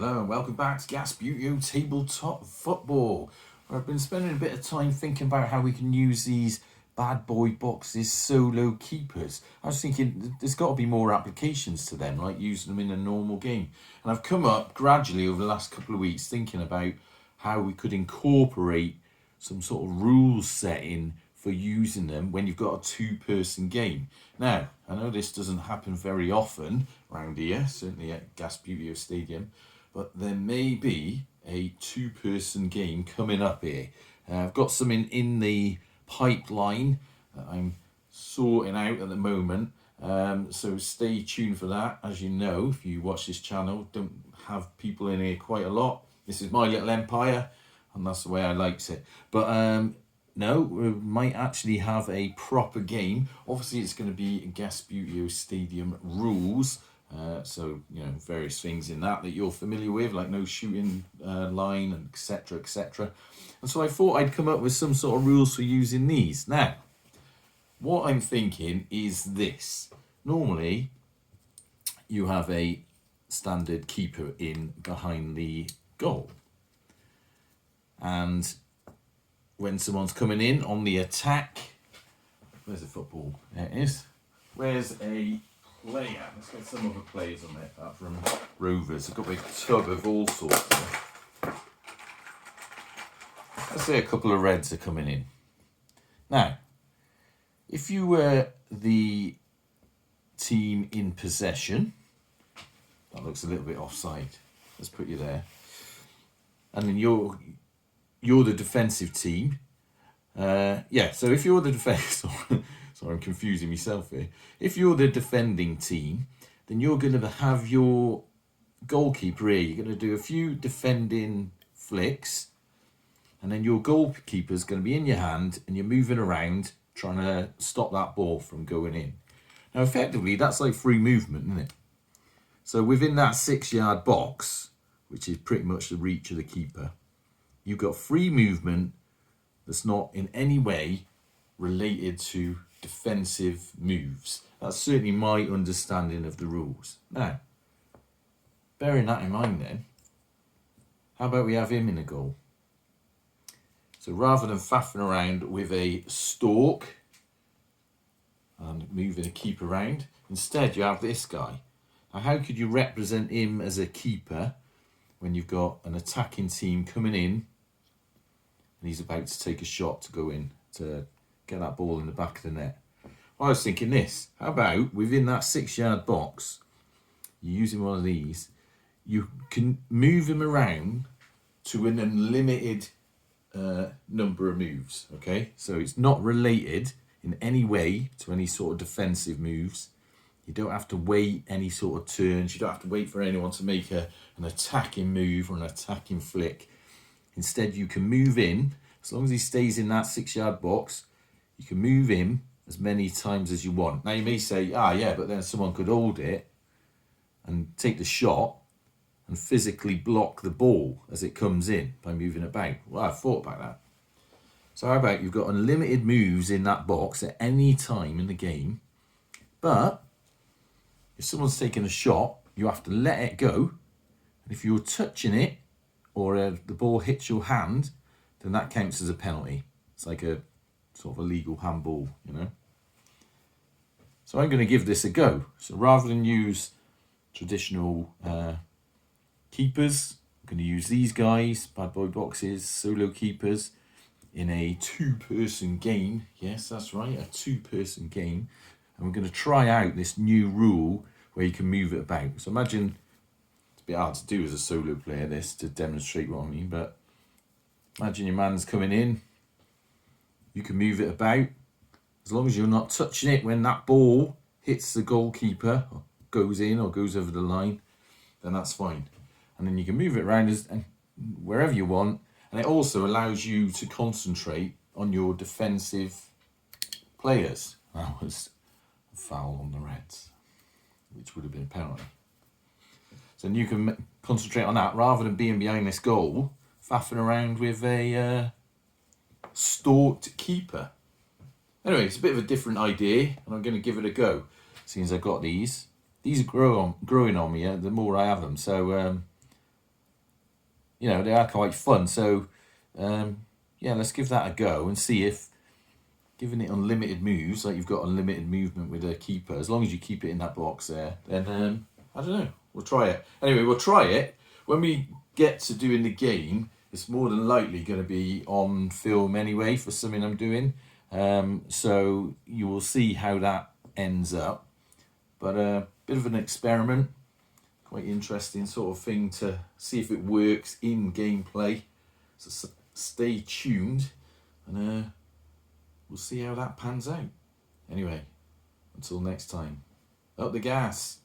Hello and welcome back to Gasbutio Tabletop Football. I've been spending a bit of time thinking about how we can use these bad boy boxes solo keepers. I was thinking there's got to be more applications to them, like using them in a normal game. And I've come up gradually over the last couple of weeks thinking about how we could incorporate some sort of rules setting for using them when you've got a two-person game. Now, I know this doesn't happen very often around here, certainly at Gasbutio Stadium, but there may be a two-person game coming up here. I've got something in the pipeline that I'm sorting out at the moment, so stay tuned for that. As you know, if you watch this channel, don't have people in here quite a lot. This is my little empire, and that's the way I likes it. But no, we might actually have a proper game. Obviously, it's going to be Gasbutio Stadium rules. So, you know, various things in that you're familiar with, like no shooting line, and etc, etc. And so I thought I'd come up with some sort of rules for using these. Now, what I'm thinking is this. Normally, you have a standard keeper in behind the goal. And when someone's coming in on the attack, where's the football? There it is. Where's a player? Let's get some other players on there, apart from Rovers. I've got a big tub of all sorts there. Let's say a couple of reds are coming in. Now, if you were the team in possession, that looks a little bit offside. Let's put you there. And then you're the defensive team. So if you're the defense, sorry, I'm confusing myself here. If you're the defending team, then you're going to have your goalkeeper here. You're going to do a few defending flicks, and then your goalkeeper's going to be in your hand, and you're moving around trying to stop that ball from going in. Now, effectively, that's like free movement, isn't it? So within that 6-yard box, which is pretty much the reach of the keeper, you've got free movement that's not in any way related to defensive moves. That's certainly my understanding of the rules. Now, bearing that in mind then, how about we have him in a goal? So rather than faffing around with a stalk and moving a keeper around, instead you have this guy. Now, how could you represent him as a keeper when you've got an attacking team coming in and he's about to take a shot to go in to get that ball in the back of the net? I was thinking this. How about within that 6-yard box, you're using one of these, you can move him around to an unlimited number of moves, okay? So it's not related in any way to any sort of defensive moves. You don't have to wait any sort of turns. You don't have to wait for anyone to make an attacking move or an attacking flick. Instead, you can move in, as long as he stays in that 6-yard box, you can move him as many times as you want. Now, you may say, but then someone could hold it and take the shot and physically block the ball as it comes in by moving it about. Well, I've thought about that. So how about you've got unlimited moves in that box at any time in the game, but if someone's taking a shot, you have to let it go. And if you're touching it or the ball hits your hand, then that counts as a penalty. It's like a sort of a legal handball, you know. So I'm going to give this a go. So rather than use traditional keepers, I'm going to use these guys, bad boy boxes, solo keepers, in a two-person game. Yes, that's right, a two-person game. And we're going to try out this new rule where you can move it about. So imagine, it's a bit hard to do as a solo player, this, to demonstrate what I mean, but imagine your man's coming in. You can move it about. As long as you're not touching it when that ball hits the goalkeeper, or goes in or goes over the line, then that's fine. And then you can move it around and wherever you want. And it also allows you to concentrate on your defensive players. That was a foul on the Reds, which would have been a penalty. So you can concentrate on that rather than being behind this goal, faffing around with a stalked keeper. Anyway, it's a bit of a different idea, and I'm going to give it a go. Seeing as I've got these. These are growing on me the more I have them. So you know, they are quite fun. So, yeah, let's give that a go and see if giving it unlimited moves, like you've got unlimited movement with a keeper, as long as you keep it in that box there, then I don't know. We'll try it. Anyway, we'll try it. When we get to doing the game, it's more than likely going to be on film anyway for something I'm doing. So you will see how that ends up. But a bit of an experiment, quite interesting sort of thing to see if it works in gameplay. So stay tuned, and we'll see how that pans out. Anyway, until next time, up the gas.